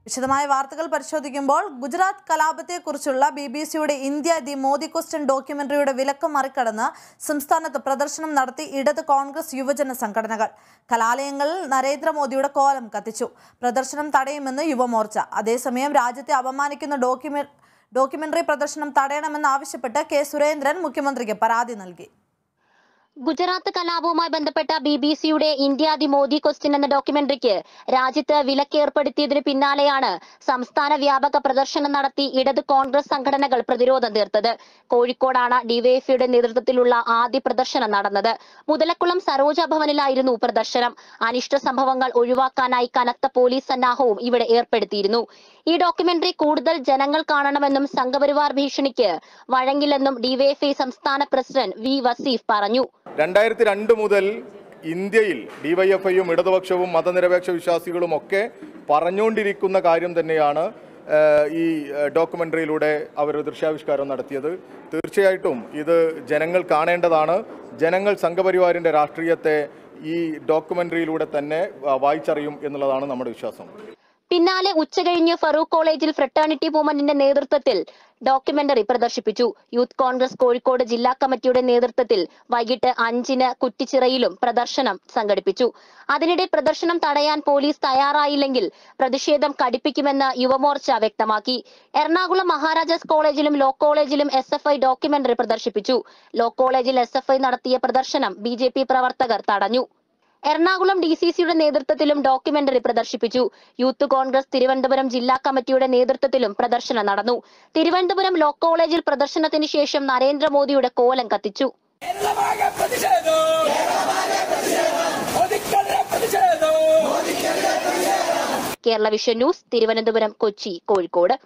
വിശദമായ വാർത്തകൾ പരിശോധിക്കുമ്പോൾ ഗുജറാത്ത് കലാപത്തെക്കുറിച്ചുള്ള BBC-യുടെ ഇന്ത്യ ദി മോദി ക്വസ്റ്റ്യൻ ഡോക്യുമെന്ററിയുടെ വിലക്ക് മറികടന്ന് സംസ്ഥാനത്ത് പ്രദർശനം നടത്തി ഇടത് കോൺഗ്രസ് യുവജന സംഘടനകൾ. കലാലയങ്ങളിൽ നരേന്ദ്രമോദിയുടെ കോലം കത്തിച്ചു. പ്രദർശനം തടയുമെന്ന് യുവമോർച്ച. അതേസമയം രാജ്യത്തെ അപമാനിക്കുന്ന ഡോക്യുമെന്ററി പ്രദർശനം തടയണമെന്നാവശ്യപ്പെട്ട് കെ സുരേന്ദ്രൻ മുഖ്യമന്ത്രിക്ക് പരാതി നൽകി. ഗുജറാത്ത് കലാപവുമായി ബന്ധപ്പെട്ട BBC-യുടെ ഇന്ത്യ ദി മോദി ക്വസ്റ്റ്യൻ എന്ന ഡോക്യുമെന്ററിക്ക് രാജ്യത്ത് വിലക്കേർപ്പെടുത്തിയതിനു പിന്നാലെയാണ് സംസ്ഥാന വ്യാപക പ്രദർശനം നടത്തി ഇടത് കോൺഗ്രസ് സംഘടനകൾ പ്രതിരോധം തീർത്തത്. കോഴിക്കോടാണ് ഡിവൈഎഫ്ഐയുടെ നേതൃത്വത്തിലുള്ള ആദ്യ പ്രദർശനം നടന്നത്. മുതലക്കുളം സരോജ ഭവനിലായിരുന്നു പ്രദർശനം. അനിഷ്ട സംഭവങ്ങൾ ഒഴിവാക്കാനായി കനത്ത പോലീസ് സന്നാഹവും ഇവിടെ ഏർപ്പെടുത്തിയിരുന്നു. ഈ ഡോക്യുമെന്ററി കൂടുതൽ ജനങ്ങൾ കാണണമെന്നും സംഘപരിവാർ ഭീഷണിക്ക് വഴങ്ങില്ലെന്നും ഡിവൈഎഫ്ഐ സംസ്ഥാന പ്രസിഡന്റ് വി വസീഫ് പറഞ്ഞു. 2002 മുതൽ ഇന്ത്യയിൽ ഡിവൈഎഫ്ഐയും ഇടതുപക്ഷവും മതനിരപേക്ഷ വിശ്വാസികളും ഒക്കെ പറഞ്ഞുകൊണ്ടിരിക്കുന്ന കാര്യം തന്നെയാണ് ഈ ഡോക്യുമെന്ററിയിലൂടെ അവർ ദൃശ്യാവിഷ്കാരം നടത്തിയത്. തീർച്ചയായിട്ടും ഇത് ജനങ്ങൾ കാണേണ്ടതാണ്. ജനങ്ങൾ സംഘപരിവാറിന്റെ രാഷ്ട്രീയത്തെ ഈ ഡോക്യുമെന്ററിയിലൂടെ തന്നെ വായിച്ചറിയും എന്നുള്ളതാണ് നമ്മുടെ വിശ്വാസം. പിന്നാലെ ഉച്ചകഴിഞ്ഞ് ഫറൂഖ് കോളേജിൽ ഫ്രട്ടേണിറ്റി മൂവ്മെന്റിന്റെ നേതൃത്വത്തിൽ ഡോക്യുമെന്ററി പ്രദർശിപ്പിച്ചു. യൂത്ത് കോൺഗ്രസ് കോഴിക്കോട് ജില്ലാ കമ്മിറ്റിയുടെ നേതൃത്വത്തിൽ വൈകിട്ട് 5-ന് കുറ്റിച്ചിറയിലും പ്രദർശനം സംഘടിപ്പിച്ചു. അതിനിടെ പ്രദർശനം തടയാൻ പോലീസ് തയ്യാറായില്ലെങ്കിൽ പ്രതിഷേധം കടുപ്പിക്കുമെന്ന് യുവമോർച്ച വ്യക്തമാക്കി. എറണാകുളം മഹാരാജാസ് കോളേജിലും ലോ കോളേജിലും SFI ഡോക്യുമെന്ററി പ്രദർശിപ്പിച്ചു. ലോ കോളേജിൽ SFI നടത്തിയ പ്രദർശനം BJP പ്രവർത്തകർ തടഞ്ഞു. എറണാകുളം DCCയുടെ നേതൃത്വത്തിലും ഡോക്യുമെന്ററി പ്രദർശിപ്പിച്ചു. യൂത്ത് കോൺഗ്രസ് തിരുവനന്തപുരം ജില്ലാ കമ്മിറ്റിയുടെ നേതൃത്വത്തിലും പ്രദർശനം നടന്നു. തിരുവനന്തപുരം ലോ കോളേജിൽ പ്രദർശനത്തിന് ശേഷം നരേന്ദ്രമോദിയുടെ കോലം കത്തിച്ചു. Kerala vision news, Thiruvananthapuram, Kochi, Kozhikode.